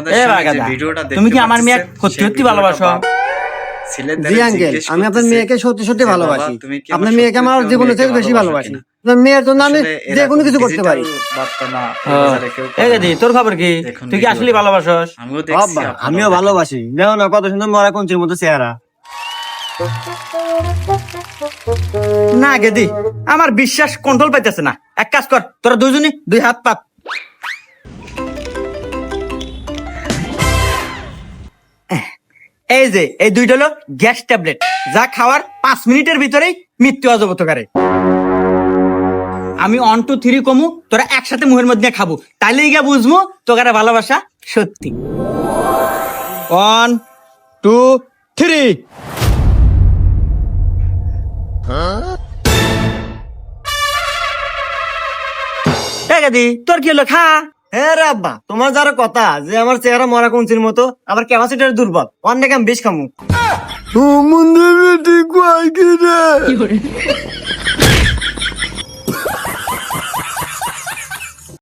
আপনাদের এ সামনে যে বাগাদা, ভিডিওটা দেখতে তুমি কি আমার মেয়ে পাচ্ছেন, সত্যি সেই সত্যি ভিডিওটা ভালোবাসো? বাপ ছেলেদের জি আঙ্কেল, জিজ্ঞেস আমি আপনার করতেছে মেয়েকে সত্যি সত্যি যে, ভালোবাসি। বাবা, তুমি কি আপনার আমার মেয়েকে আমার সত্যি জীবনের থেকে মেয়েকে বেশি ভালোবাসো ভালোবাসি। কিনা? আপনার মেয়ের জন্য আমি আসলে যে কোনো এরকম কিছু করতে পারি। digital বার্তা না এই বাজারে কেউ এ করে গাদি, না। তোর খবর কি? দেখুন তুই কি আসলে ভিডিওটা। ভালোবাসস? আমিও দেখছি, আব্বা, আপনারাও আমিও দেখেন। ভালোবাসি। দেখো না কত সুন্দর মরা কঞ্চির মতো চেহারা। না গেদি, আমার বিশ্বাস কন্ট্রোল পাইতেছে না। এক কাজ কর, তোরা দুজনই দুই হাত পাত। এই যে এই দুইটা হলো গ্যাস ট্যাবলেট, যা খাওয়ার 5 মিনিটের ভিতরেই মৃত্যু অজগত করে। আমি 1 2 3 কমু, তোরা একসাথে মুখের মধ্যে খাবো, তাইলে গিয়া বুঝবো তোকারে ভালোবাসা সত্যি। 1 2 3। তোর কি হলো, খা। হ্যাঁ রে আব্বা, তোমার যারা কথা যে আমার চেহারা মরা কঞ্চির মতো, আবার ক্যাপাসিটার দুর্বল, অনেক আমি বেশ খামু।